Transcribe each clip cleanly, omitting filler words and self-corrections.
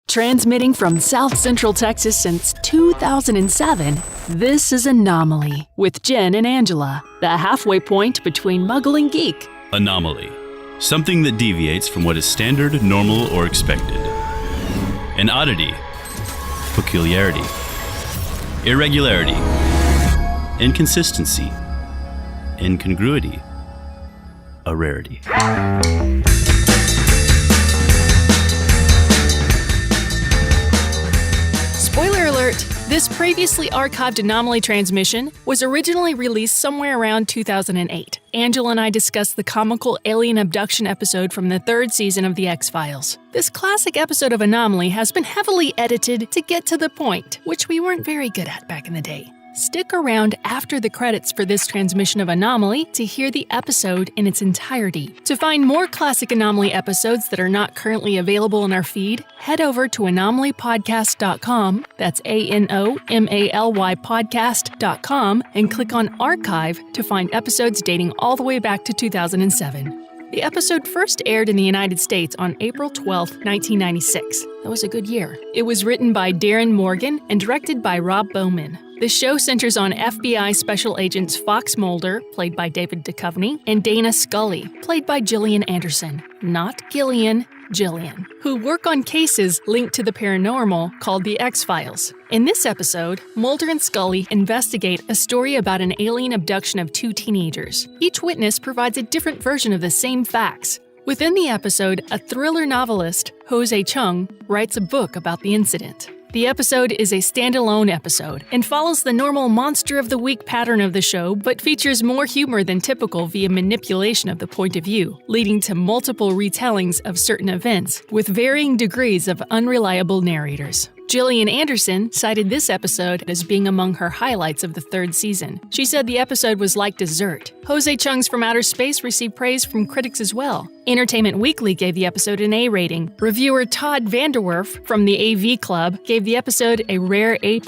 Transmitting from South Central Texas since 2007, this is Anomaly with Jen and Angela, the halfway point between Muggle and Geek. Anomaly. Something that deviates from what is standard, normal, or expected. An oddity. Peculiarity. Irregularity. Inconsistency. Incongruity. A rarity. Spoiler alert! This previously archived Anomaly transmission was originally released somewhere around 2008. Angela and I discussed the comical alien abduction episode from the third season of The X-Files. This classic episode of Anomaly has been heavily edited to get to the point, which we weren't very good at back in the day. Stick around after the credits for this transmission of Anomaly to hear the episode in its entirety. To find more classic Anomaly episodes that are not currently available in our feed, head over to anomalypodcast.com, that's ANOMALY podcast.com, and click on Archive to find episodes dating all the way back to 2007. The episode first aired in the United States on April 12, 1996. That was a good year. It was written by Darren Morgan and directed by Rob Bowman. The show centers on FBI Special Agents Fox Mulder, played by David Duchovny, and Dana Scully, played by Gillian Anderson. Not Gillian, Gillian, who work on cases linked to the paranormal called The X-Files. In this episode, Mulder and Scully investigate a story about an alien abduction of two teenagers. Each witness provides a different version of the same facts. Within the episode, a thriller novelist, Jose Chung, writes a book about the incident. The episode is a standalone episode and follows the normal Monster of the Week pattern of the show, but features more humor than typical via manipulation of the point of view, leading to multiple retellings of certain events with varying degrees of unreliable narrators. Gillian Anderson cited this episode as being among her highlights of the third season. She said the episode was like dessert. Jose Chung's From Outer Space received praise from critics as well. Entertainment Weekly gave the episode an A rating. Reviewer Todd Vanderwerf from the AV Club gave the episode a rare A+,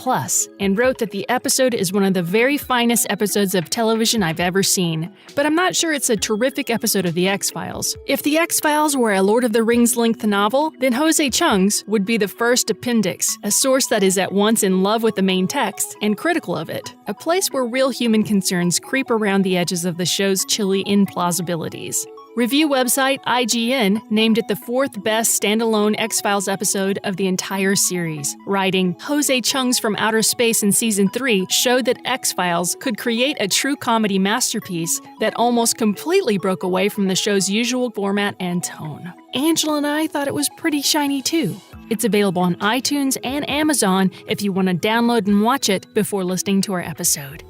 and wrote that the episode is one of the very finest episodes of television I've ever seen. But I'm not sure it's a terrific episode of The X-Files. If The X-Files were a Lord of the Rings-length novel, then Jose Chung's would be the first appendix, a source that is at once in love with the main text and critical of it, a place where real human concerns creep around the edges of the show's chilly implausibilities. Review website IGN named it the fourth best standalone X-Files episode of the entire series, writing, Jose Chung's From Outer Space in Season 3 showed that X-Files could create a true comedy masterpiece that almost completely broke away from the show's usual format and tone. Angela and I thought it was pretty shiny too. It's available on iTunes and Amazon if you want to download and watch it before listening to our episode.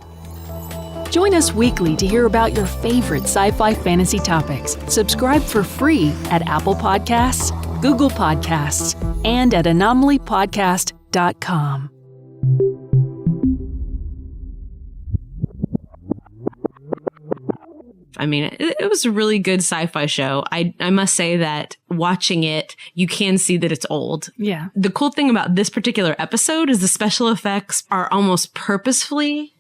Join us weekly to hear about your favorite sci-fi fantasy topics. Subscribe for free at Apple Podcasts, Google Podcasts, and at anomalypodcast.com. I mean, it was a really good sci-fi show. I must say that watching it, you can see that it's old. Yeah. The cool thing about this particular episode is the special effects are almost purposefully...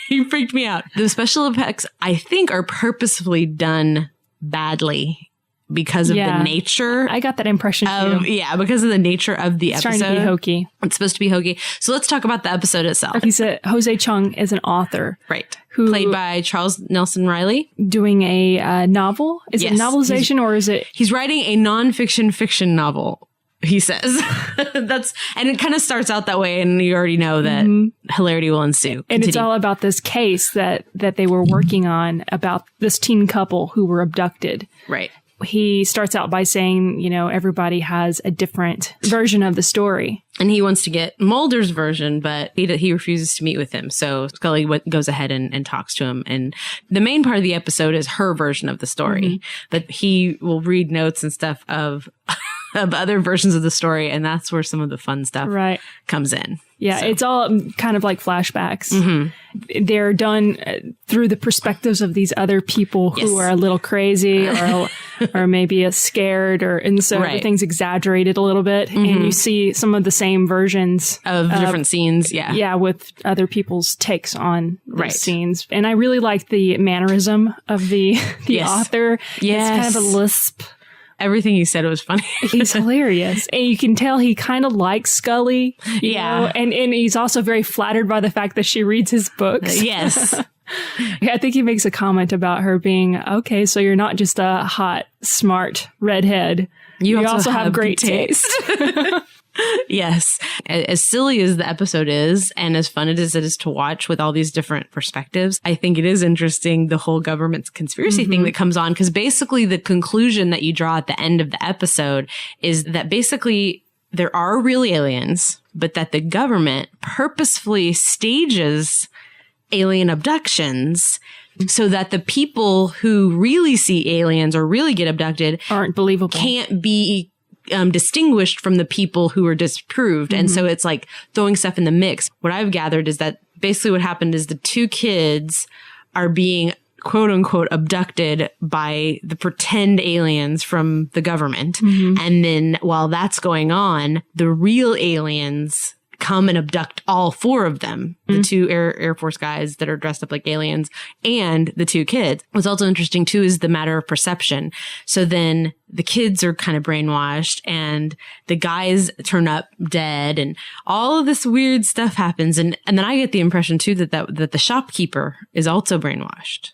You freaked me out. The special effects, I think, are purposefully done badly because of the nature. I got that impression too. Yeah, because of the nature of the episode. It's trying to be hokey. It's supposed to be hokey. So let's talk about the episode itself. Jose Chung is an author. Right. Who, played by Charles Nelson Riley. Doing a novel? Is it a novelization or is it? He's writing a nonfiction fiction novel. He says and it kind of starts out that way. And you already know that hilarity will ensue. And it's all about this case that they were working on about this teen couple who were abducted. Right. He starts out by saying, everybody has a different version of the story. And he wants to get Mulder's version, but he refuses to meet with him. So Scully goes ahead and talks to him. And the main part of the episode is her version of the story. But he will read notes and stuff of other versions of the story. And that's where some of the fun stuff comes in. Yeah, so. It's all kind of like flashbacks. They're done through the perspectives of these other people who are a little crazy or maybe scared, and so everything's exaggerated a little bit. And you see some of the same versions of different scenes. Yeah, with other people's takes on those scenes. And I really like the mannerism of the author. It's kind of a lisp. Everything he said was funny. He's hilarious. And you can tell he kind of likes Scully. You know? And he's also very flattered by the fact that she reads his books. Yes. Yeah, I think he makes a comment about her being, okay, so you're not just a hot, smart redhead. You also have great taste. Yes. As silly as the episode is, and as fun as it is to watch with all these different perspectives, I think it is interesting, the whole government's conspiracy thing that comes on, because basically the conclusion that you draw at the end of the episode is that basically there are real aliens, but that the government purposefully stages alien abductions so that the people who really see aliens or really get abducted aren't believable, can't be distinguished from the people who are disproved. And so it's like throwing stuff in the mix. What I've gathered is that basically what happened is the two kids are being quote unquote abducted by the pretend aliens from the government. And then while that's going on, the real aliens come and abduct all four of them, the two Air Force guys that are dressed up like aliens and the two kids. What's also interesting too is the matter of perception. So then the kids are kind of brainwashed and the guys turn up dead and all of this weird stuff happens. And then I get the impression too that the shopkeeper is also brainwashed.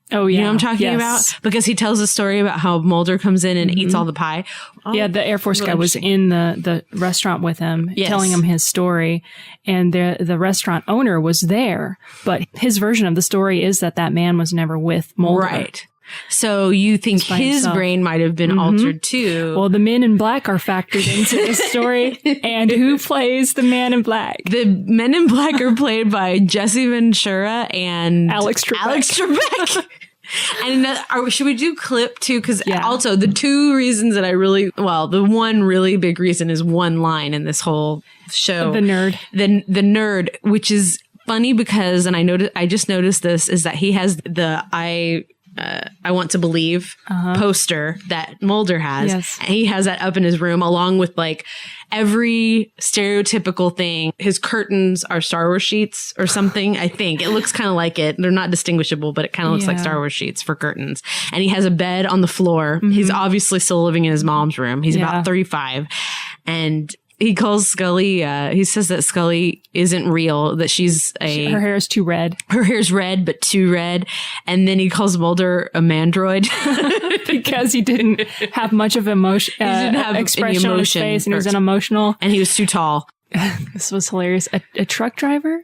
Oh, yeah. You know what I'm talking about? Because he tells a story about how Mulder comes in and eats all the pie. Yeah, the Air Force guy was in the restaurant with him, telling him his story. And the restaurant owner was there. But his version of the story is that man was never with Mulder. Right. So you think his brain might have been altered too. Well, the men in black are factored into this story. And who plays the man in black? The men in black are played by Jesse Ventura and Alex Trebek. And should we do clip too? Because also the two reasons that the one really big reason is one line in this whole show. The nerd. The nerd, which is funny because, and I just noticed this, is that he has the I Want to Believe poster that Mulder has. Yes. And he has that up in his room along with like every stereotypical thing. His curtains are Star Wars sheets or something. I think it looks kind of like it. They're not distinguishable, but it kind of looks like Star Wars sheets for curtains. And he has a bed on the floor. He's obviously still living in his mom's room. He's about 35 and he calls Scully, he says that Scully isn't real, that her hair is too red. Her hair's red, but too red. And then he calls Mulder a mandroid. Because he didn't have much of emotion, he didn't have expression on his face and he was unemotional. And he was too tall. This was hilarious. A truck driver?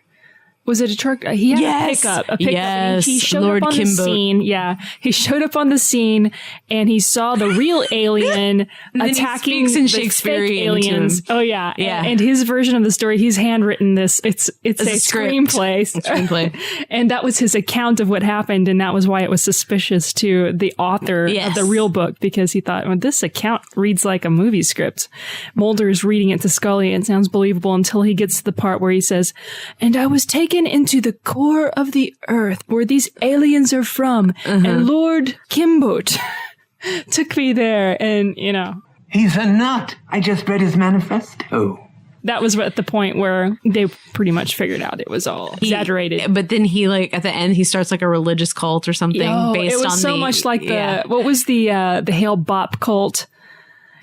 Was it a truck? He had a pickup. Yes. He showed Lord up on Kimbo. the scene. Yeah. He showed up on the scene and he saw the real alien attacking the fake aliens. Oh, yeah. Yeah. And his version of the story, he's handwritten this. It's a screenplay. And that was his account of what happened. And that was why it was suspicious to the author of the real book, because he thought, well, this account reads like a movie script. Mulder is reading it to Scully and it sounds believable until he gets to the part where he says, and I was taken into the core of the earth where these aliens are from, and Lord Kimbot took me there, and he's a nut. I just read his manifesto. That was at the point where they pretty much figured out it was all exaggerated. But then he at the end he starts like a religious cult or something based on it was so much like what was the Hale Bop cult?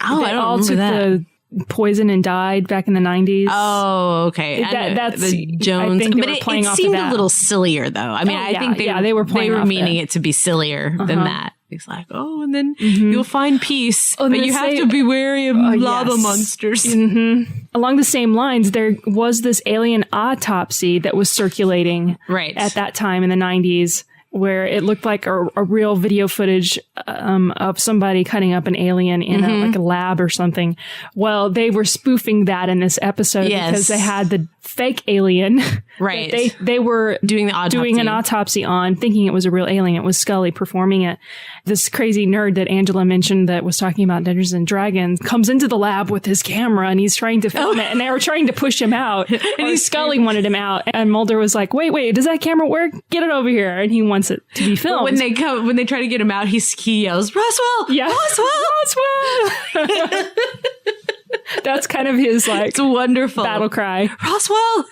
Oh, I don't remember that. Poison and died back in the 90s. Oh, okay. That's the Jones. But it seemed a little sillier, though. I mean, I think they were meaning it to be sillier than that. It's like, and then you'll find peace, but you have to be wary of lava monsters. Along the same lines, there was this alien autopsy that was circulating at that time in the 90s. Where it looked like a real video footage of somebody cutting up an alien in a lab or something. Well, they were spoofing that in this episode because they had the fake alien. Right. They were doing an autopsy on, thinking it was a real alien. It was Scully performing it. This crazy nerd that Angela mentioned that was talking about Dungeons and Dragons comes into the lab with his camera and he's trying to film it, and they were trying to push him out. And Scully wanted him out, and Mulder was like, wait, does that camera work? Get it over here. And he wants it to be filmed. But when they try to get him out, he yells, Roswell! Yeah. Roswell! That's kind of his it's wonderful battle cry. Roswell!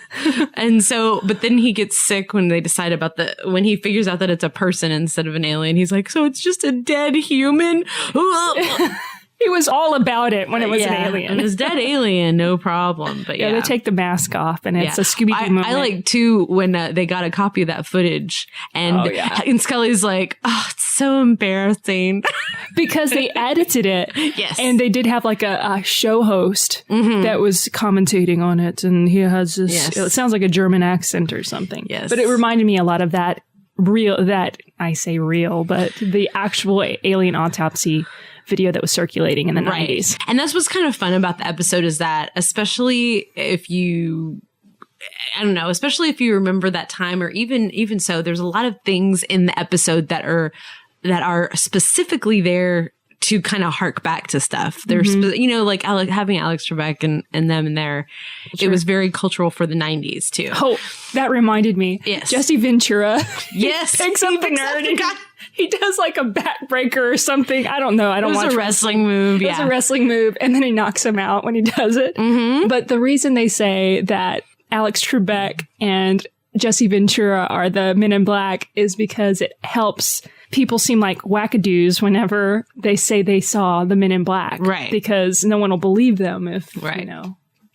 And so, but then he gets sick when they decide about when he figures out that it's a person instead of an alien. He's like, so it's just a dead human? He was all about it when it was an It alien. was dead alien, no problem. But They take the mask off, and it's a Scooby-Doo moment. I like, too, when they got a copy of that footage, and Scully's like, oh, it's so embarrassing. Because they edited it. Yes. And they did have like a show host that was commentating on it, and he has this, it sounds like a German accent or something. Yes. But it reminded me a lot of that I say real, but the actual alien autopsy video that was circulating in the 90s. And that's what's kind of fun about the episode is that, especially if you remember that time, or even so, there's a lot of things in the episode that are specifically there to kind of hark back to stuff. There's, like having Alex Trebek and them in there. Sure. It was very cultural for the 90s too. Oh, that reminded me. Yes. Jesse Ventura. Yes. Picks up the nerd. He does like a backbreaker or something. I don't know. I don't watch It was a wrestling move. It was a wrestling move. And then he knocks him out when he does it. Mm-hmm. But the reason they say that Alex Trebek and Jesse Ventura are the Men in Black is because it helps people seem like wackadoos whenever they say they saw the Men in Black. Right. Because no one will believe them if,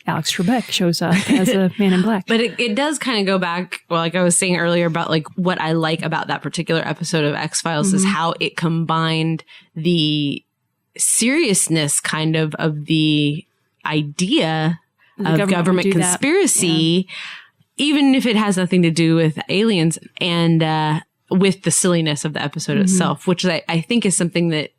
Alex Trebek shows up as a Man in Black. But it does kind of go back, well, like I was saying earlier about like what I like about that particular episode of X-Files is how it combined the seriousness kind of the idea of government conspiracy, even if it has nothing to do with aliens, and with the silliness of the episode itself, which I think is something that,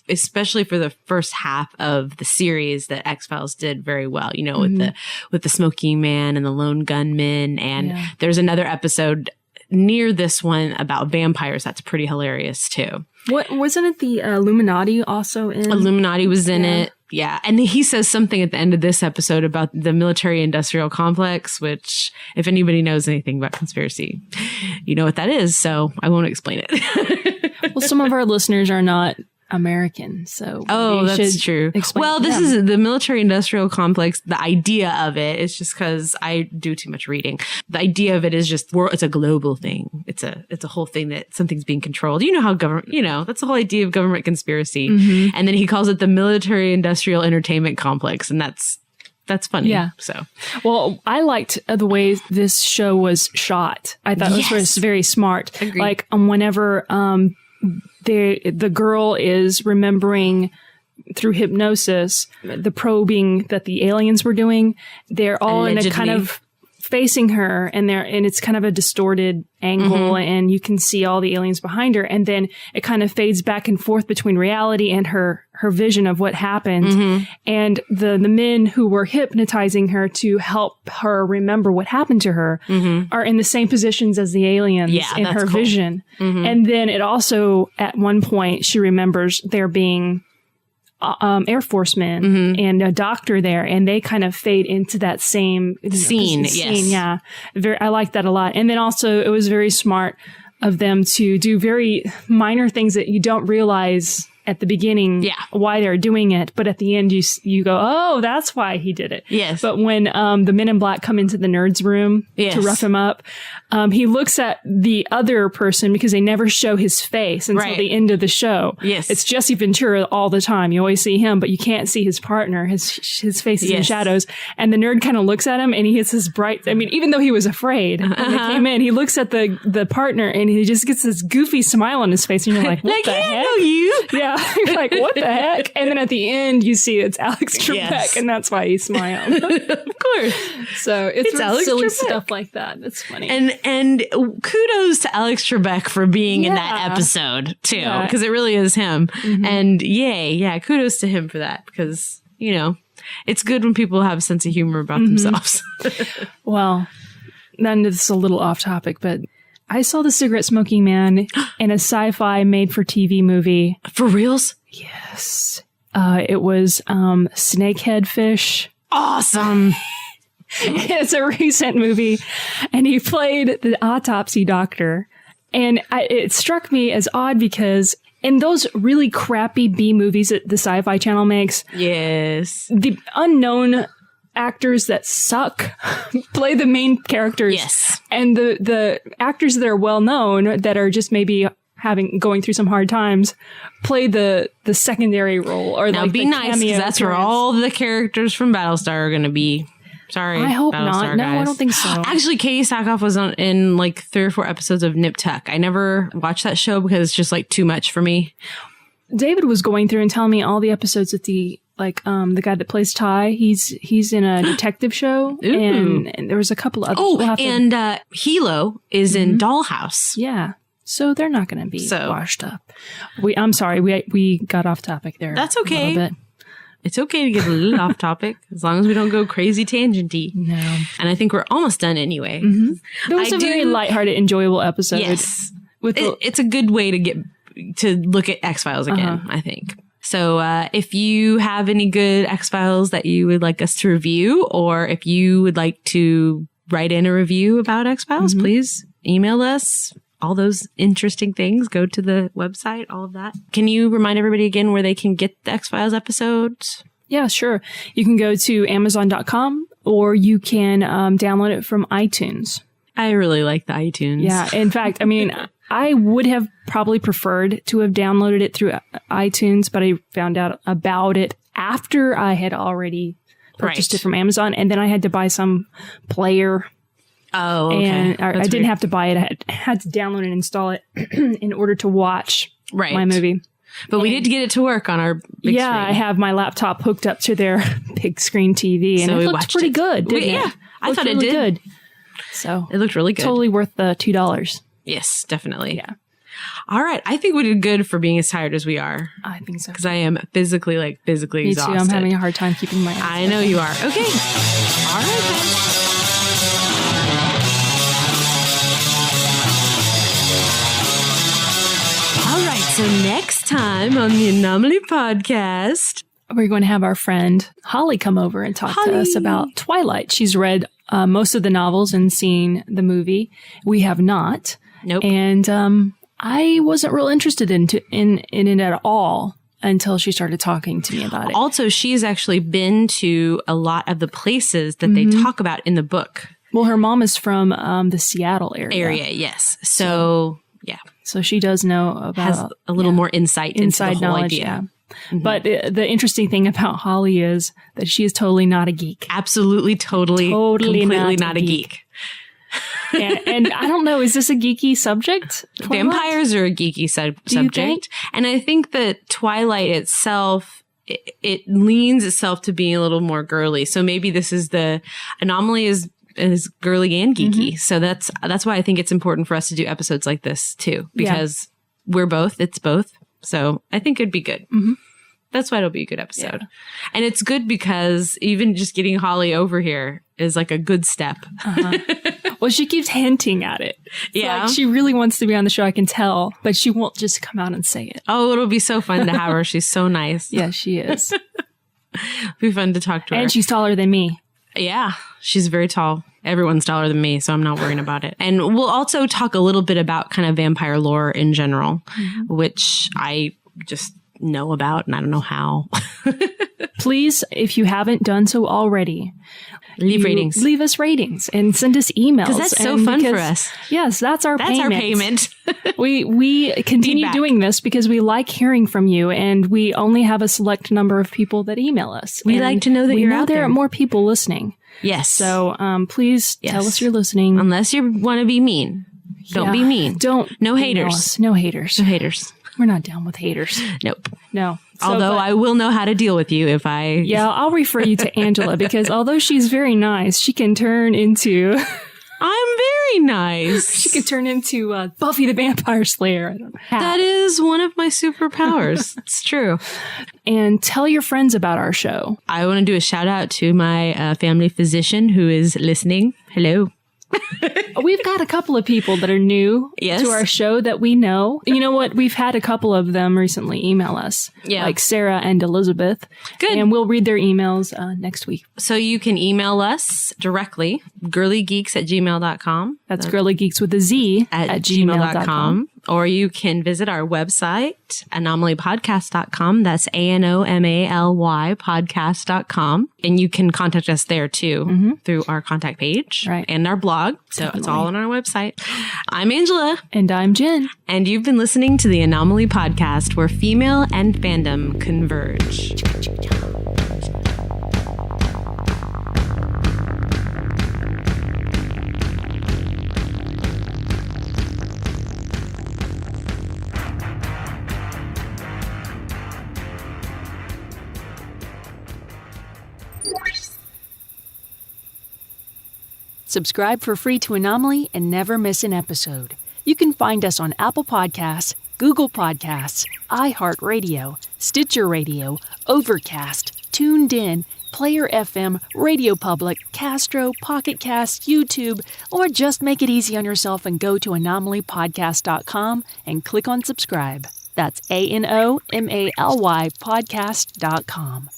especially for the first half of the series, that X-Files did very well, with the smoking man and the lone gunman. And there's another episode near this one about vampires that's pretty hilarious too. What wasn't it the Illuminati also in? Illuminati was in it. Yeah. And he says something at the end of this episode about the military industrial complex, which if anybody knows anything about conspiracy, you know what that is. So I won't explain it. Well, some of our listeners are not American, so that's true. Well, this is the military industrial complex. The idea of it is just because I do too much reading. The idea of it is just it's a global thing. It's a whole thing that something's being controlled. You know how government, that's the whole idea of government conspiracy. Mm-hmm. And then he calls it the military industrial entertainment complex, and that's funny. Yeah. So, well, I liked the way this show was shot. I thought it was very smart. Agreed. Like whenever the girl is remembering through hypnosis the probing that the aliens were doing. They're all allegedly in a kind of facing her, and it's kind of a distorted angle, and you can see all the aliens behind her, and then it kind of fades back and forth between reality and her vision of what happened. And the men who were hypnotizing her to help her remember what happened to her are in the same positions as the aliens in her vision. And then it also, at one point, she remembers there being Air Force men and a doctor there, and they kind of fade into that same scene. Yeah. I like that a lot. And then also it was very smart of them to do very minor things that you don't realize at the beginning why they're doing it, but at the end you go, oh, that's why he did it. Yes. But when the Men in Black come into the nerd's room to rough him up, he looks at the other person because they never show his face until the end of the show. Yes. It's Jesse Ventura all the time. You always see him, but you can't see his partner. His face is in shadows. And the nerd kind of looks at him, and he has this bright, even though he was afraid when they came in, he looks at the partner, and he just gets this goofy smile on his face, and you're like, what the heck? I know you. Yeah. You're like, what the heck? And then at the end, you see it's Alex Trebek, and that's why he smiled. Of course. So it's really silly Trebek. stuff like that. That's funny. And kudos to Alex Trebek for being in that episode, too, because it really is him. And kudos to him for that, because, it's good when people have a sense of humor about themselves. Well, then this is a little off topic, but I saw the cigarette smoking man in a sci-fi made-for-TV movie. For reals? Yes. It was Snakehead Fish. Awesome. It's a recent movie, and he played the autopsy doctor. And it struck me as odd because in those really crappy B movies that the Sci-Fi Channel makes, the unknown actors that suck play the main characters. Yes. And the actors that are well known, that are just maybe going through some hard times, play the secondary role or now like be the nice because cameo that's where appearance. all the characters from Battlestar are going to be. Sorry, I hope Battlestar not. No, I guys. don't think so. Actually, Katie Sackhoff was in like 3 or 4 episodes of Nip Tuck. I never watched that show because it's just like too much for me. David was going through and telling me all the episodes that the guy that plays Ty, he's in a detective show, and there was a couple of others. Hilo is in Dollhouse. Yeah. So they're not going to be washed up. I'm sorry, we got off topic there. That's A okay. little bit. It's okay to get a little off topic as long as we don't go crazy tangenty. No. And I think we're almost done anyway. It was a very lighthearted, enjoyable episode. Yes. It's a good way to look at X-Files again, I think. So if you have any good X-Files that you would like us to review, or if you would like to write in a review about X-Files, please email us. All those interesting things. Go to the website, all of that. Can you remind everybody again where they can get the X-Files episodes? Yeah, sure. You can go to Amazon.com or you can download it from iTunes. I really like the iTunes. Yeah. In fact, I mean, I would have probably preferred to have downloaded it through iTunes, but I found out about it after I had already purchased it from Amazon. And then I had to buy some player. Oh, okay. And I didn't have to buy it. I had to download and install it in order to watch my movie. But we did get it to work on our big screen. I have my laptop hooked up to their big screen TV, and it looked pretty good, didn't it? Yeah, I thought it really did. Good. So it looked really good. Totally worth the $2. Yes, definitely. Yeah. All right. I think we did good for being as tired as we are. I think so. Because I am physically exhausted. Me too. I'm having a hard time keeping my eyes I know you are. Okay. All right, then. All right, so next time on the Anomaly podcast, we're going to have our friend Holly come over and talk to us about Twilight. She's read most of the novels and seen the movie. We have not. Nope. And I wasn't real interested in it at all until she started talking to me about it. Also, she's actually been to a lot of the places that they talk about in the book. Well, her mom is from the Seattle area. Yes. So yeah. So she does know about... Has a little more insight into the whole knowledge, idea. Yeah. But the interesting thing about Holly is that she is totally not a geek. Absolutely, totally completely not a geek. and I don't know, is this a geeky subject? Twilight? Vampires are a geeky subject. And I think that Twilight itself, it leans itself to being a little more girly. So maybe this is the Anomaly is girly and geeky. So that's why I think it's important for us to do episodes like this too, because we're both, it's both. So I think it'd be good. That's why it'll be a good episode. Yeah. And it's good because even just getting Holly over here is like a good step. Well, she keeps hinting at it. It's like she really wants to be on the show, I can tell, but she won't just come out and say it. Oh, it'll be so fun to have her. She's so nice. Yeah, she is. It'll be fun to talk to her. And she's taller than me. Yeah, she's very tall. Everyone's taller than me, so I'm not worrying about it. And we'll also talk a little bit about kind of vampire lore in general, which I just know about and I don't know how. Please, if you haven't done so already, leave us ratings and send us emails. Because that's so fun for us. Yes, that's our payment. We continue Feedback. doing this because we like hearing from you, and we only have a select number of people that email us. We like to know that you're out there. There are more people listening. Yes. So please tell us you're listening. Unless you want to be mean. Don't be mean. No haters. No haters. No haters. We're not down with haters. Nope. No. Although I will know how to deal with you if I... Yeah, I'll refer you to Angela because although she's very nice, she can turn into... I'm very nice. She can turn into Buffy the Vampire Slayer. That is one of my superpowers. It's true. And tell your friends about our show. I want to do a shout out to my family physician who is listening. Hello. We've got a couple of people that are new to our show that we know. You know what? We've had a couple of them recently email us. Yeah. Like Sarah and Elizabeth. Good. And we'll read their emails next week. So you can email us directly, girlygeeks@gmail.com. That's girlygeeks with a Z at gmail.com. or you can visit our website, anomalypodcast.com. That's ANOMALY podcast.com. And you can contact us there too through our contact page and our blog. So it's all on our website. I'm Angela. And I'm Jen. And you've been listening to the Anomaly Podcast, where female and fandom converge. Subscribe for free to Anomaly and never miss an episode. You can find us on Apple Podcasts, Google Podcasts, iHeartRadio, Stitcher Radio, Overcast, Tuned In, Player FM, Radio Public, Castro, Pocket Cast, YouTube, or just make it easy on yourself and go to anomalypodcast.com and click on subscribe. That's ANOMALY podcast.com.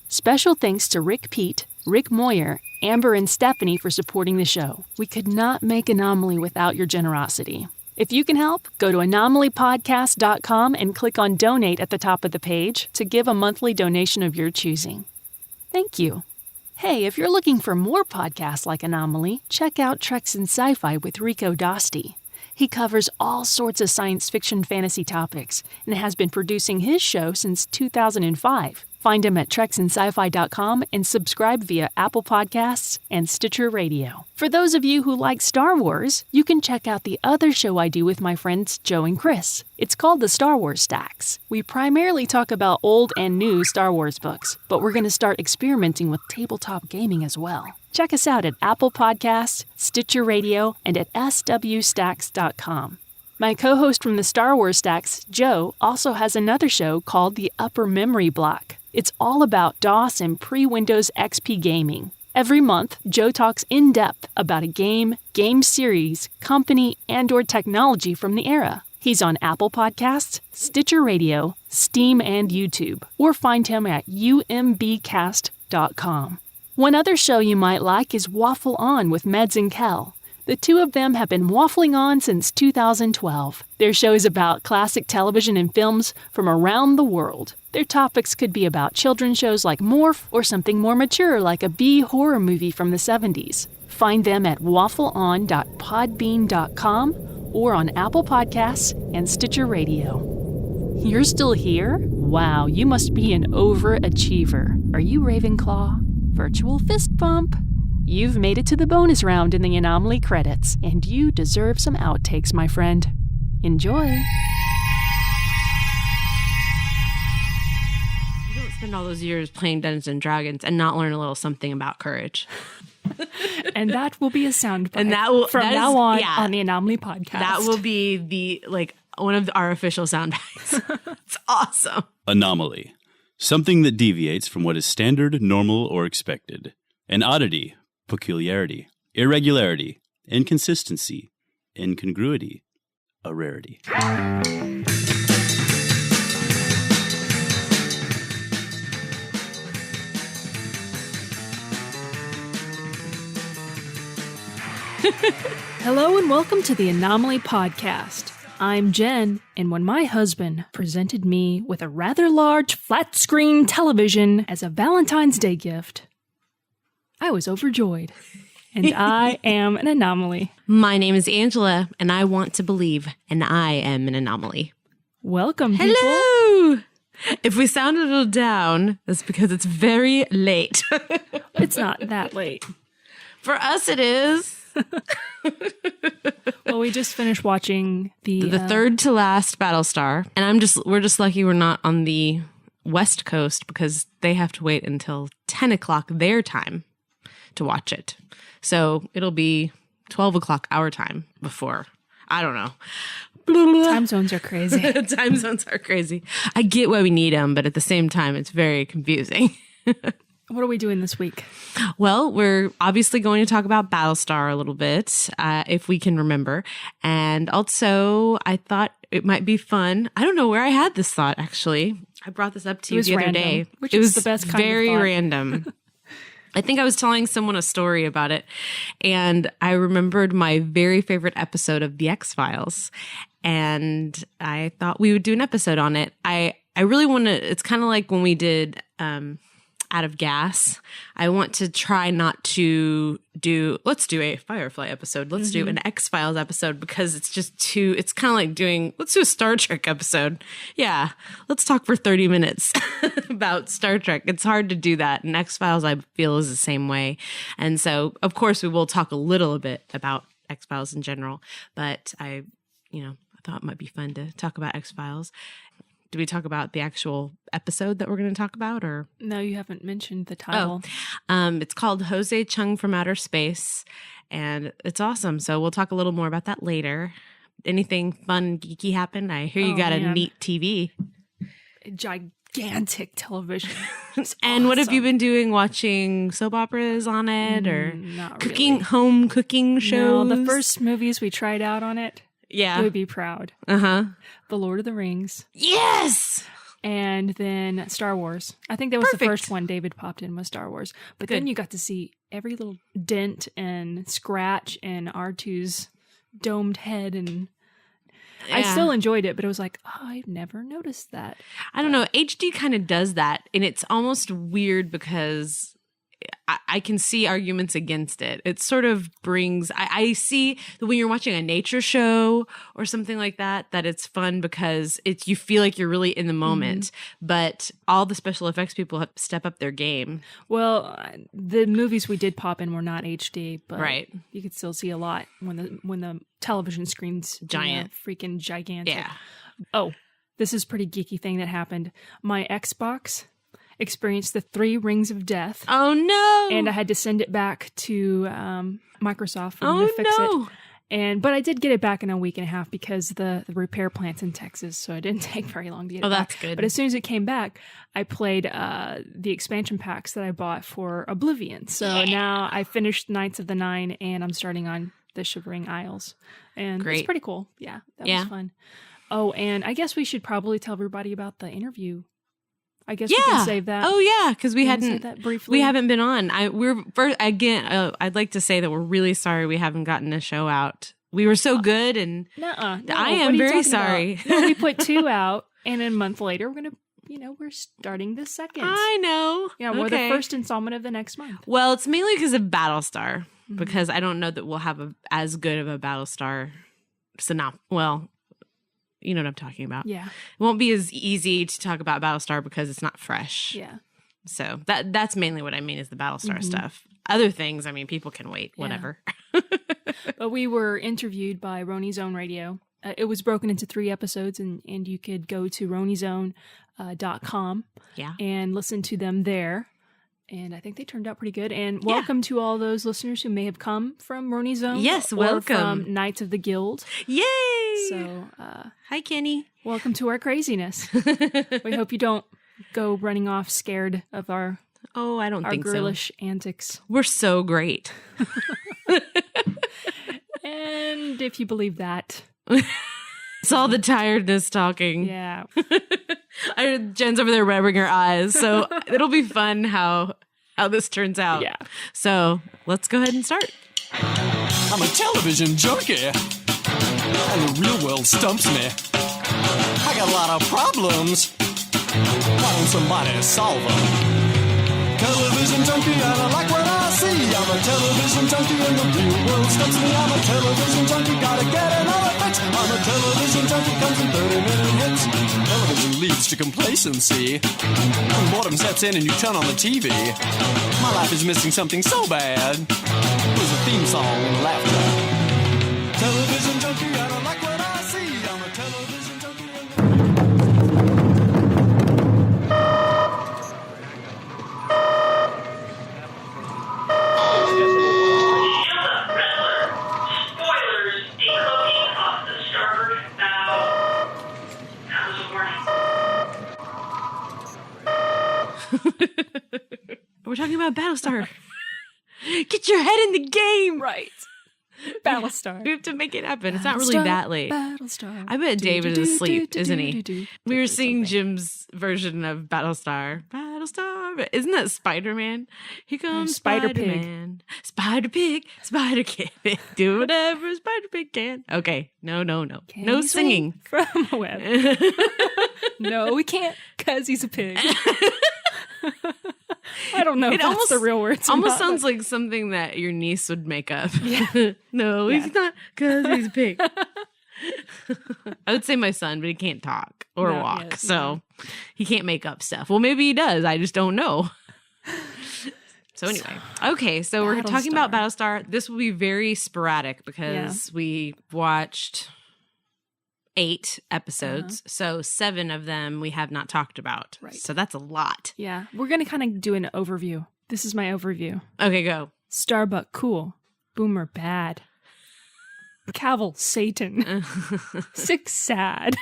Special thanks to Rick Pete, Rick Moyer, Amber and Stephanie for supporting the show. We could not make Anomaly without your generosity. If you can help, go to anomalypodcast.com and click on Donate at the top of the page to give a monthly donation of your choosing. Thank you. Hey, if you're looking for more podcasts like Anomaly, check out Treks in Sci-Fi with Rico Dosti. He covers all sorts of science fiction fantasy topics and has been producing his show since 2005. Find him at treksinsci-fi.com and subscribe via Apple Podcasts and Stitcher Radio. For those of you who like Star Wars, you can check out the other show I do with my friends Joe and Chris. It's called the Star Wars Stacks. We primarily talk about old and new Star Wars books, but we're going to start experimenting with tabletop gaming as well. Check us out at Apple Podcasts, Stitcher Radio, and at swstacks.com. My co-host from the Star Wars Stacks, Joe, also has another show called The Upper Memory Block. It's all about DOS and pre-Windows XP gaming. Every month, Joe talks in depth about a game series, company, and/or technology from the era. He's on Apple Podcasts, Stitcher Radio, Steam, and YouTube, or find him at umbcast.com. One other show you might like is Waffle On with Meds and Kel. The two of them have been waffling on since 2012. Their show is about classic television and films from around the world. Their topics could be about children's shows like Morph or something more mature like a B horror movie from the 70s. Find them at waffleon.podbean.com or on Apple Podcasts and Stitcher Radio. You're still here? Wow, you must be an overachiever. Are you Ravenclaw? Virtual fist bump. You've made it to the bonus round in the Anomaly credits, and you deserve some outtakes, my friend. Enjoy. You don't spend all those years playing Dungeons and Dragons and not learn a little something about courage. And that will be a soundbite. And that will from now on the Anomaly podcast. That will be one of our official soundbites. It's awesome. Anomaly. Something that deviates from what is standard, normal, or expected. An oddity. Peculiarity, irregularity, inconsistency, incongruity, a rarity. Hello and welcome to the Anomaly podcast. I'm Jen, and when my husband presented me with a rather large flat-screen television as a Valentine's Day gift, I was overjoyed, and I am an anomaly. My name is Angela, and I want to believe, and I am an anomaly. Welcome, people. Hello! If we sound a little down, that's because it's very late. It's not that late. For us, it is. Well, we just finished watching the third to last Battlestar, and we're just lucky we're not on the West Coast because they have to wait until 10 o'clock their time to watch it. So it'll be 12 o'clock our time before, I don't know. Time zones are crazy. Time zones are crazy. I get why we need them, but at the same time, it's very confusing. What are we doing this week? Well, we're obviously going to talk about Battlestar a little bit, if we can remember. And also, I thought it might be fun. I don't know where I had this thought, actually. I brought this up to you the other day. Which is the best kind of thought. Very random. I think I was telling someone a story about it, and I remembered my very favorite episode of The X-Files, and I thought we would do an episode on it. I really want to, it's kind of like when we did Out of Gas. I want to try not to let's do a Firefly episode. Let's do an X-Files episode, because it's just too, it's kind of like let's do a Star Trek episode. Yeah. Let's talk for 30 minutes about Star Trek. It's hard to do that. And X-Files, I feel, is the same way. And so, of course, we will talk a little bit about X-Files in general, but I thought it might be fun to talk about X-Files. Do we talk about the actual episode that we're going to talk about, or? No, you haven't mentioned the title. It's called Jose Chung from Outer Space, and it's awesome. So we'll talk a little more about that later. Anything fun and geeky happened? I hear you got a neat TV. Gigantic television. And what have you been doing? Watching soap operas on it, or not cooking, really. home cooking shows? No, the first movies we tried out on it. Yeah. You would be proud. Uh-huh. The Lord of the Rings. Yes! And then Star Wars. I think that was the Perfect. first one David popped in, was Star Wars. But then you got to see every little dent and scratch in R2's domed head. And I still enjoyed it, but it was like, I've never noticed that. I don't know. HD kind of does that. And it's almost weird because I can see arguments against it. It sort of brings, I see that when you're watching a nature show or something like that it's fun because you feel like you're really in the moment, but all the special effects people have to step up their game. Well, the movies we did pop in were not HD, but right. You could still see a lot when the television screen's giant, freaking gigantic. Yeah. Oh, this is a pretty geeky thing that happened. My Xbox experienced the 3 rings of death. Oh no! And I had to send it back to Microsoft for them to fix it. But I did get it back in a week and a half because the repair plant's in Texas, so it didn't take very long to get it back. That's good. But as soon as it came back, I played the expansion packs that I bought for Oblivion. So now I finished Knights of the Nine, and I'm starting on the Shivering Isles. And it's pretty cool. Yeah, that was fun. Oh, and I guess we should probably tell everybody about the interview. I guess we can save that. Oh yeah, because we hadn't that briefly. We haven't been on. I'd like to say that we're really sorry we haven't gotten a show out. We were so good, and no, I am very sorry. No, we put 2 out, and a month later we're gonna, we're starting the second. I know. Yeah, we're the first installment of the next month. Well, it's mainly because of Battlestar, because I don't know that we'll have as good of a Battlestar synopsis. Well, you know what I'm talking about. Yeah. It won't be as easy to talk about Battlestar because it's not fresh. Yeah. So that's mainly what I mean is the Battlestar stuff. Other things, I mean, people can wait, whatever. But we were interviewed by Roni's Own Radio. It was broken into 3 episodes, and you could go to ronizone.com and listen to them there. And I think they turned out pretty good. And welcome to all those listeners who may have come from Roni's Zone. Yes, or welcome. from Knights of the Guild. Yay! So, hi, Kenny. Welcome to our craziness. We hope you don't go running off scared of our I don't think so. girlish antics. We're so great. And if you believe that. It's all the tiredness talking. Yeah. Jen's over there rubbing her eyes, so it'll be fun how this turns out. Yeah. So let's go ahead and start. I'm a television junkie, and the real world stumps me. I got a lot of problems. Why don't somebody solve them? Television junkie, and I like what I see. I'm a television junkie, and the real world stumps me. I'm a television junkie, gotta get another fix. I'm a television junkie, comes in 30-minute hits. Television leads to complacency. When boredom sets in and you turn on the TV, my life is missing something so bad. There's a theme song and laughter. Television junkie, and I like what I see. I'm a television junkie. We're talking about Battlestar. Get your head in the game. Right. Battlestar. We have to make it happen. It's not really that late. Battlestar. I bet David is asleep, isn't he? We were seeing Jim's version of Battlestar. Battlestar. Isn't that Spider-Man? Here comes Spider-Man. Spider-Pig, Spider-Kid. Do whatever Spider-Pig can. Okay. No. Can No he singing. swing from a web. No, we can't because he's a pig. I don't know if that's the real words. Almost sounds like something that your niece would make up. Yeah. No, he's not because he's a pig. I would say my son, but he can't talk or walk. Yes, so he can't make up stuff. Well, maybe he does. I just don't know. So anyway. Okay, so we're talking about Battlestar. This will be very sporadic because we watched 8 episodes. So 7 of them we have not talked about. Right. So that's a lot. Yeah. We're going to kind of do an overview. This is my overview. Okay, go. Starbuck, cool. Boomer, bad. Cavill, Satan. 6, sad.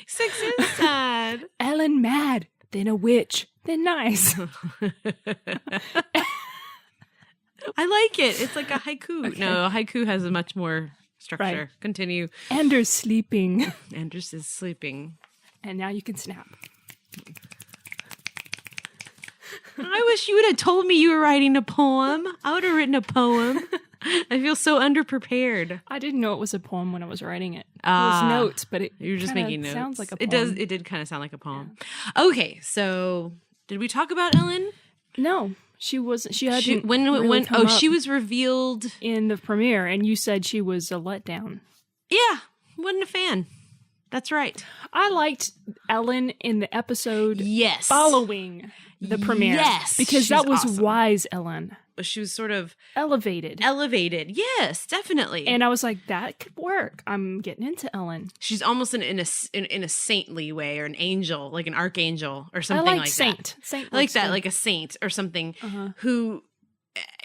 6 is sad. Ellen, mad. Then a witch. Then nice. I like it. It's like a haiku. Okay. No, a haiku has a much more structure. Right. Continue. Anders sleeping. Anders is sleeping. And now you can snap. I wish you would have told me you were writing a poem. I would have written a poem. I feel so underprepared. I didn't know it was a poem when I was writing it. It was notes, but you're just making notes. Sounds like a poem. It did kind of sound like a poem. Yeah. Okay, so did we talk about Ellen? No, she wasn't. She hadn't. She was revealed in the premiere, and you said she was a letdown. Yeah, wasn't a fan. That's right. I liked Ellen in the episode following the premiere. Yes, because that was awesome. Wise Ellen. She was sort of elevated. Yes, definitely. And I was like, that could work. I'm getting into Ellen. She's almost in a saintly way, or an angel, like an archangel or something like saint. that. Saint. I like that, like a saint or something who,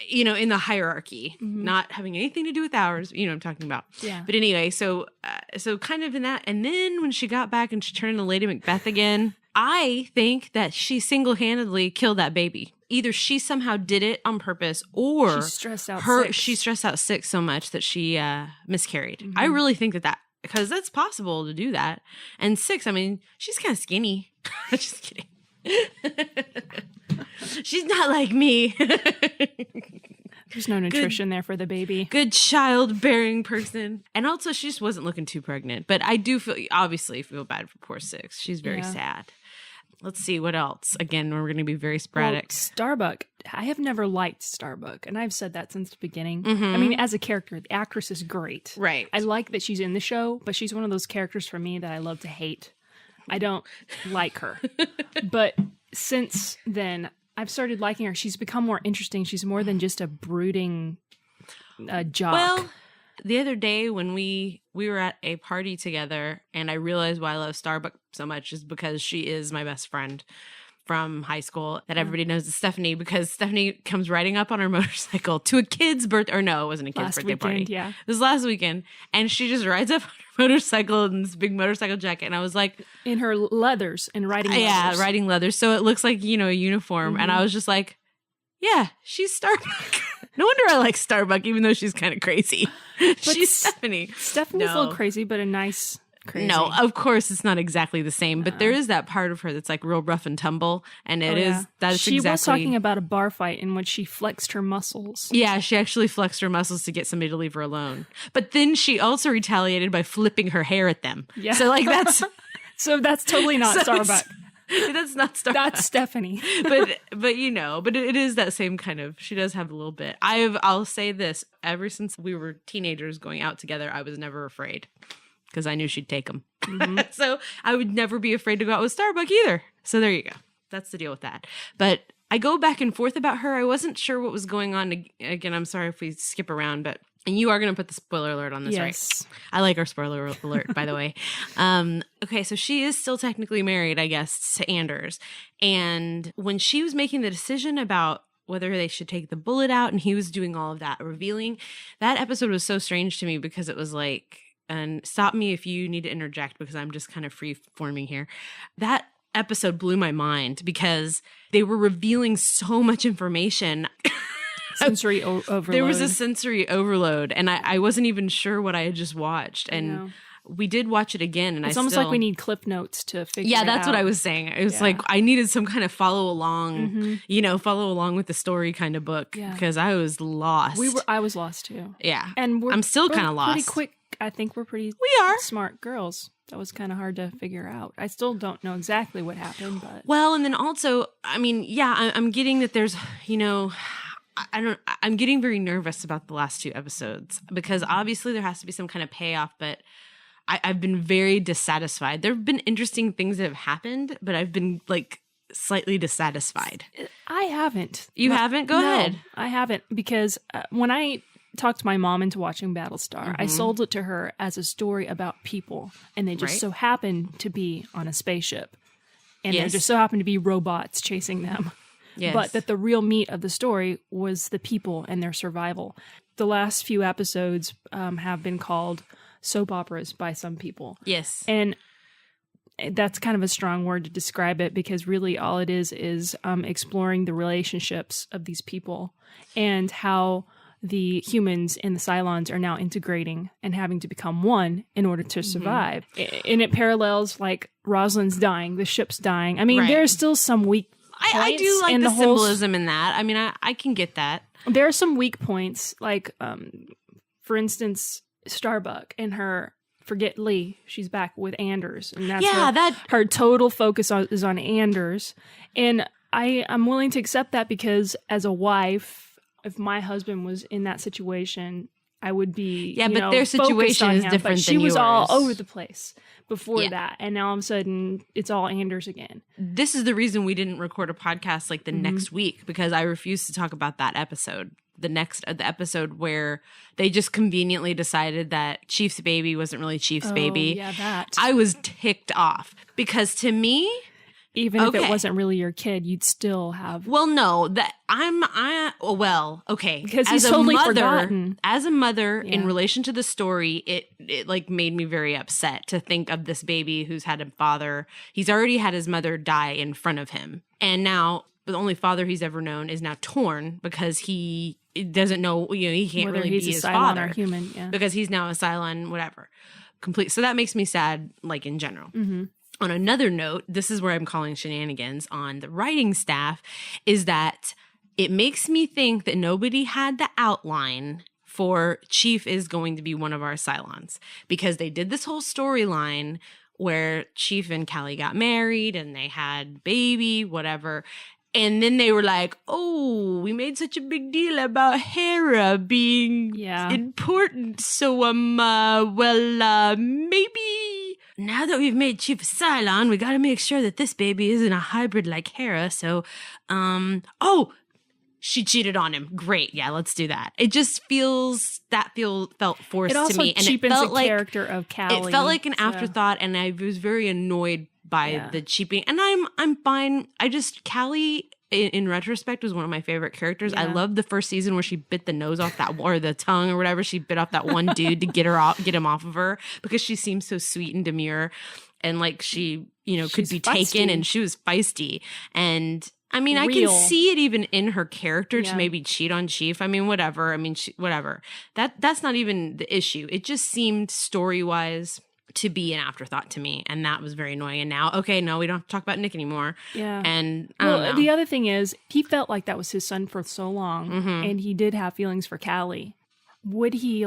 in the hierarchy, not having anything to do with ours. You know what I'm talking about. Yeah. But anyway, so kind of in that. And then when she got back and she turned into Lady Macbeth again, I think that she single-handedly killed that baby. Either she somehow did it on purpose, or she stressed out sick so much that she miscarried. Mm-hmm. I really think that because that's possible to do that. And 6, I mean, she's kind of skinny. Just kidding. She's not like me. There's no nutrition there for the baby. Good childbearing person. And also, she just wasn't looking too pregnant. But I do obviously feel bad for poor 6. She's very sad. Let's see, what else? Again, we're going to be very sporadic. Well, Starbuck. I have never liked Starbuck, and I've said that since the beginning. Mm-hmm. I mean, as a character, the actress is great. Right. I like that she's in the show, but she's one of those characters for me that I love to hate. I don't like her. But since then, I've started liking her. She's become more interesting. She's more than just a brooding jock. Well, the other day when we were at a party together, and I realized why I love Starbuck so much is because she is my best friend from high school that everybody knows is Stephanie, because Stephanie comes riding up on her motorcycle to a kid's birthday, or no, it wasn't a kid's birthday party. Yeah. It was last weekend, and she just rides up on her motorcycle in this big motorcycle jacket, and I was like... In her leathers and riding leathers. Yeah, riding leathers, so it looks like, a uniform, and I was just like, yeah, she's Starbuck. No wonder I like Starbuck, even though she's kind of crazy. She's Stephanie. Stephanie's a little crazy, but a nice crazy. No, of course it's not exactly the same, but there is that part of her that's like real rough and tumble, and she was talking about a bar fight in which she flexed her muscles. Yeah, she actually flexed her muscles to get somebody to leave her alone. But then she also retaliated by flipping her hair at them. Yeah. So like that's so that's totally not Starbuck. That's not Starbuck. That's Stephanie. but it is that same kind of, she does have a little bit. I'll say this, ever since we were teenagers going out together, I was never afraid because I knew she'd take them. Mm-hmm. So I would never be afraid to go out with Starbuck either. So there you go. That's the deal with that. But I go back and forth about her. I wasn't sure what was going on. Again, I'm sorry if we skip around, but... And you are going to put the spoiler alert on this, right? I like our spoiler alert, by the way. Okay, so she is still technically married, I guess, to Anders. And when she was making the decision about whether they should take the bullet out, and he was doing all of that revealing, that episode was so strange to me because it was like, and stop me if you need to interject because I'm just kind of free-forming here. That episode blew my mind because they were revealing so much information. Sensory overload. There was a sensory overload, and I wasn't even sure what I had just watched. And we did watch it again, and it's almost like we need clip notes to figure it out. Yeah, that's what I was saying. It was like I needed some kind of follow along, follow along with the story kind of book because I was lost. I was lost too. Yeah, and I'm still kind of lost. Pretty quick. I think we're pretty smart girls. That was kind of hard to figure out. I still don't know exactly what happened, but well, and then also, I mean, I'm getting that there's, I'm getting very nervous about the last 2 episodes because obviously there has to be some kind of payoff, but I've been very dissatisfied. There have been interesting things that have happened, but I've been like slightly dissatisfied. I haven't. You haven't? Go ahead. I haven't because when I talked my mom into watching Battlestar, I sold it to her as a story about people, and they just so happen to be on a spaceship, and there just so happen to be robots chasing them. Yes. But that the real meat of the story was the people and their survival. The last few episodes have been called soap operas by some people. Yes. And that's kind of a strong word to describe it because really all it is exploring the relationships of these people and how the humans and the Cylons are now integrating and having to become one in order to survive. And it parallels like Rosalind's dying, the ship's dying. I mean, there's still some weak points. I do like the symbolism in that. I mean, I can get that. There are some weak points, like, for instance, Starbuck and her forget Lee. She's back with Anders, and that's her total focus is on Anders. And I'm willing to accept that because as a wife, if my husband was in that situation, I would be but their situation is different than she was yours. all over the place before that, and now all of a sudden it's all Anders again. This is the reason we didn't record a podcast like the next week because I refused to talk about that episode. The episode where they just conveniently decided that Chief's baby wasn't really Chief's baby. Yeah, that. I was ticked off because to me, even if it wasn't really your kid, you'd still have. Well, no, that okay. Because he's totally forgotten. As a mother, in relation to the story, it like made me very upset to think of this baby who's had a father. He's already had his mother die in front of him, and now the only father he's ever known is now torn because he doesn't know, he can't whether really he's be a his Cylon father or human, because he's now a Cylon, whatever. Complete. So that makes me sad, like in general. On another note, this is where I'm calling shenanigans on the writing staff, is that it makes me think that nobody had the outline for Chief is going to be one of our Cylons because they did this whole storyline where Chief and Callie got married and they had baby, whatever. And then they were like, oh, we made such a big deal about Hera being important. So, maybe now that we've made Chief a Cylon, we got to make sure that this baby isn't a hybrid like Hera. So, she cheated on him. Great. Yeah, let's do that. It just felt forced to me. And it felt like the character of Callie. It felt like an afterthought, and I was very annoyed by the cheaping. And I'm fine. Callie in retrospect was one of my favorite characters. I loved the first season where she bit the nose off that, or the tongue or whatever. She bit off that one dude to get him off of her because she seemed so sweet and demure, and like she could be taken, and she was feisty. And I mean, I can see it even in her character to maybe cheat on Chief. I mean, whatever. I mean, whatever. That's not even the issue. It just seemed story-wise to be an afterthought to me, and that was very annoying. And now, no, we don't have to talk about Nick anymore. Yeah. And I don't know. The other thing is, he felt like that was his son for so long, and he did have feelings for Callie. Would he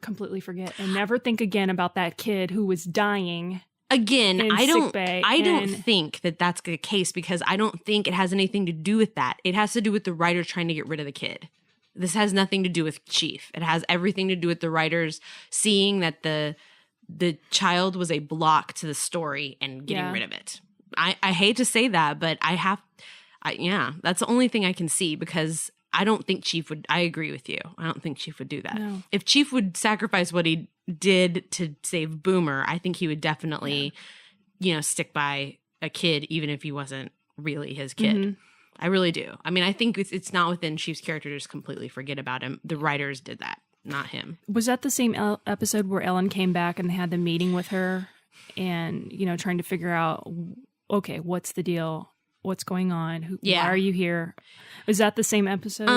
completely forget and never think again about that kid who was dying? Again, I don't think that that's the case because I don't think it has anything to do with that. It has to do with the writers trying to get rid of the kid. This has nothing to do with Chief. It has everything to do with the writers seeing that the child was a block to the story and getting rid of it. I hate to say that, but that's the only thing I can see because I don't think Chief would. I agree with you. I don't think Chief would do that. No. If Chief would sacrifice what he did to save Boomer, I think he would definitely, stick by a kid, even if he wasn't really his kid. I really do. I mean, I think it's not within Chief's character to just completely forget about him. The writers did that, not him. Was that the same episode where Ellen came back and they had the meeting with her and, trying to figure out, okay, what's the deal? What's going on? Why are you here? Was that the same episode?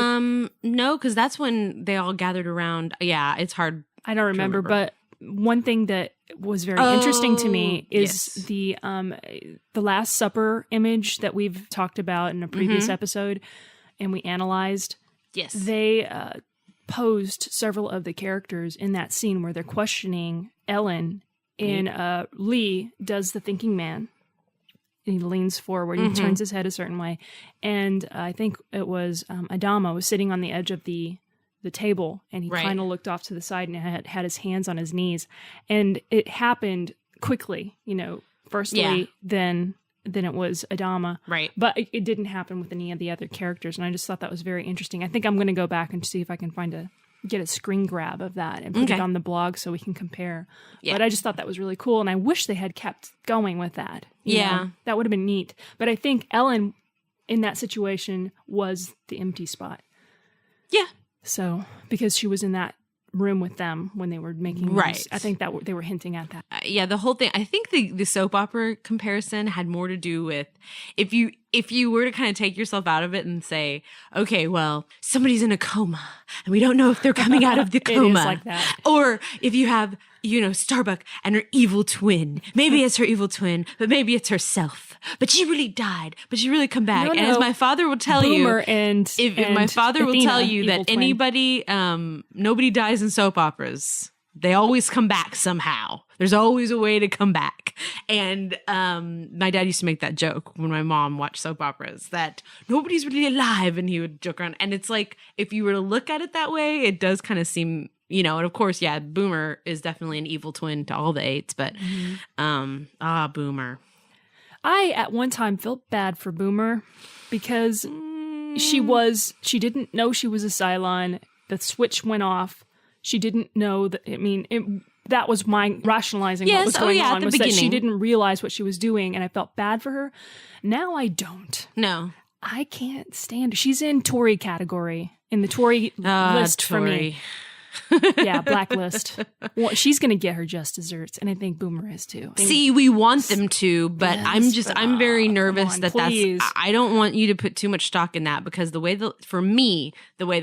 No, because that's when they all gathered around. Yeah, it's hard. I don't remember, but one thing that was very interesting to me is the Last Supper image that we've talked about in a previous episode, and we analyzed. Yes. They posed several of the characters in that scene where they're questioning Ellen, and Lee does the thinking man. And he leans forward and he turns his head a certain way. And I think it was Adama was sitting on the edge of the table, and he kind of looked off to the side and had his hands on his knees. And it happened quickly, firstly, then it was Adama. Right. But it didn't happen with any of the other characters. And I just thought that was very interesting. I think I'm going to go back and see if I can get a screen grab of that and put it on the blog so we can compare. Yeah. But I just thought that was really cool. And I wish they had kept going with that. You know? That would have been neat. But I think Ellen in that situation was the empty spot. Yeah. So, because she was in that room with them when they were making these, I think that they were hinting at that. The whole thing, I think the soap opera comparison had more to do with if you were to kind of take yourself out of it and say, okay, well, somebody's in a coma and we don't know if they're coming out of the coma. It is like that. Or if you have, Starbuck and her evil twin. Maybe it's her evil twin, but maybe it's herself. But she really died, but she really come back. And as my father will tell Boomer you, if my father will tell you that twin. Anybody, nobody dies in soap operas. They always come back somehow. There's always a way to come back. And my dad used to make that joke when my mom watched soap operas, that nobody's really alive, and he would joke around. And it's like, if you were to look at it that way, it does kind of seem, and of course, Boomer is definitely an evil twin to all the eights, but Boomer. I, at one time, felt bad for Boomer because she didn't know she was a Cylon. The switch went off. She didn't know that, that was my rationalizing what was going on, was that she didn't realize what she was doing, and I felt bad for her. Now I don't. No. I can't stand her. She's in Tory category, in the Tory list for me. Blacklist. Well, she's going to get her just desserts, and I think Boomer is too. See, we want them to, but I'm very nervous that's. I don't want you to put too much stock in that, because the way the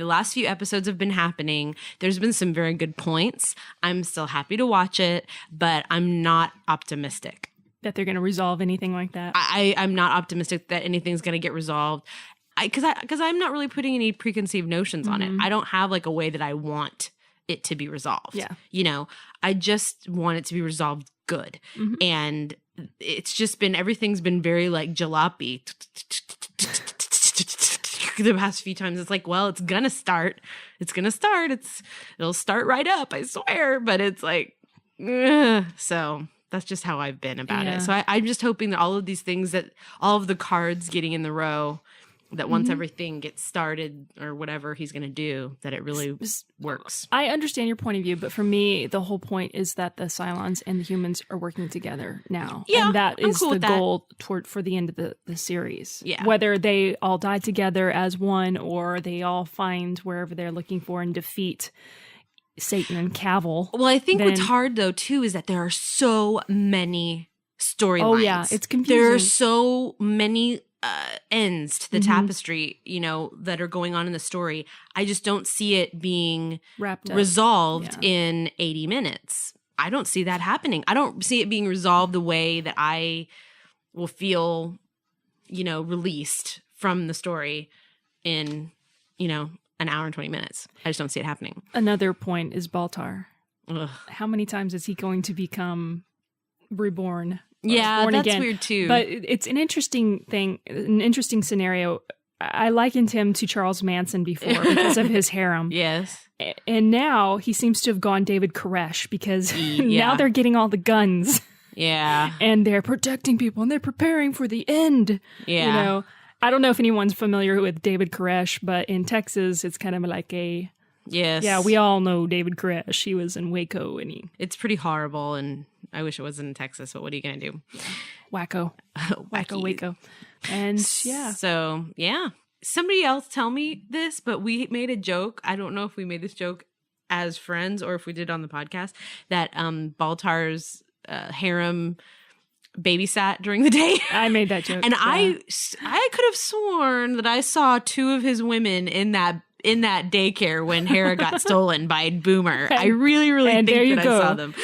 last few episodes have been happening, there's been some very good points. I'm still happy to watch it, but I'm not optimistic that they're going to resolve anything like that. I'm not optimistic that anything's going to get resolved. Because I'm not really putting any preconceived notions on it. I don't have like a way that I want it to be resolved. Yeah. I just want it to be resolved good. And it's just been, everything's been very like jalopy the past few times. It's like, well, it's gonna start. It'll start right up, I swear. But it's like, so that's just how I've been about it. So I'm just hoping that all of these things, that all of the cards getting in the row, that once everything gets started or whatever he's going to do, that it really works. I understand your point of view, but for me, the whole point is that the Cylons and the humans are working together now. Yeah, and that is the goal for the end of the series. Yeah. Whether they all die together as one, or they all find wherever they're looking for and defeat Satan and Cavil. Well, I think what's hard, though, too, is that there are so many storylines. Oh, yeah. It's confusing. There are so many ends to the tapestry, that are going on in the story. I just don't see it being resolved in 80 minutes. I don't see that happening. I don't see it being resolved the way that I will feel, released from the story in, an hour and 20 minutes. I just don't see it happening. Another point is Baltar. Ugh. How many times is he going to become reborn? Yeah, that's again? Weird too. But it's an interesting thing, an interesting scenario. I likened him to Charles Manson before because of his harem. Yes. And now he seems to have gone David Koresh, because now they're getting all the guns. Yeah. And they're protecting people, and they're preparing for the end. Yeah. I don't know if anyone's familiar with David Koresh, but in Texas, it's kind of like a... Yes. Yeah, we all know David Koresh. He was in Waco, and it's pretty horrible, and I wish it wasn't in Texas, but what are you going to do? Wacko. Wacko, Waco. And yeah. So, yeah. Somebody else tell me this, but we made a joke. I don't know if we made this joke as friends or if we did on the podcast, that Baltar's harem babysat during the day. I made that joke. And I could have sworn that I saw two of his women in that in that daycare when Hera got stolen by Boomer. I really, really And think there you that go. I saw them.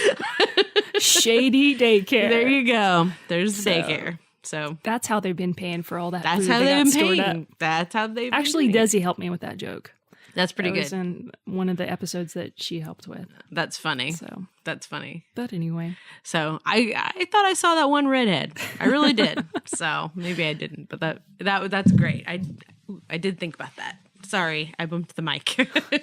Shady daycare. There you go. There's the daycare. So That's how they've been paying for all that that's food how they they've got been stored up. paying. That's how they've Actually, been paying. Desi helped me with that joke. That's pretty That was good. in one of the episodes that she helped with. That's funny. So, That's funny. but anyway, So I thought I saw that one redhead. I really did. So maybe I didn't, but that's great. I did think about that. Sorry, I bumped the mic.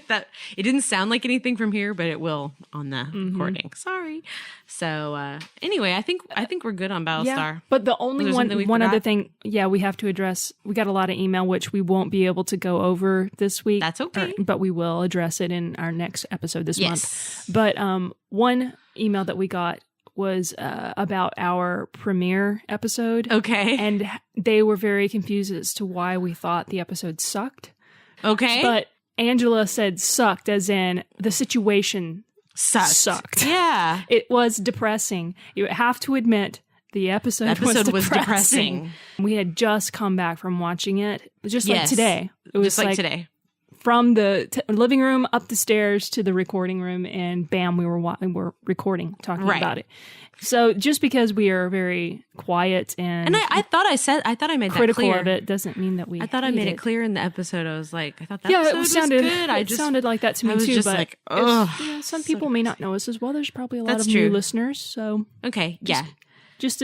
That it didn't sound like anything from here, but it will on the recording. Sorry. So anyway, I think we're good on Battlestar. yeah. But the only there something we one other forgot? thing, we have to address. We got a lot of email which we won't be able to go over this week. That's okay. But we will address it in our next episode this month. Yes. But one email that we got was about our premiere episode. Okay. And they were very confused as to why we thought the episode sucked. Okay. But Angela said sucked as in the situation sucked. Yeah. It was depressing. You have to admit the episode was depressing. We had just come back from watching it, just like Yes. today. It was Just like today. from the living room up the stairs to the recording room, and bam, we were recording, talking Right. about it. So just because we are very quiet and And I thought I made that critical clear. of it doesn't mean that we. I thought I hate made it clear in the episode. I was like, I thought that Yeah, episode it sounded was good. it sounded like that to me I was too. just but like, it's- ugh. some people may not know us as well. There's probably a lot That's of true. new listeners, so Okay, yeah. just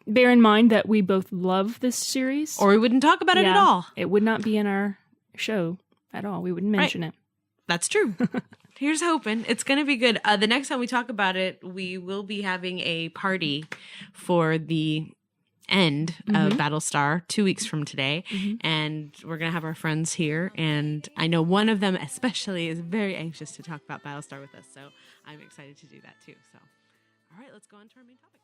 bear in mind that we both love this series. Or we wouldn't talk about it at all. It would not be in our show at all. We wouldn't mention it. That's true. Here's hoping. It's going to be good. The next time we talk about it, we will be having a party for the end of Battlestar 2 weeks from today. And we're going to have our friends here. And I know one of them especially is very anxious to talk about Battlestar with us. So I'm excited to do that too. So, all right, let's go on to our main topic.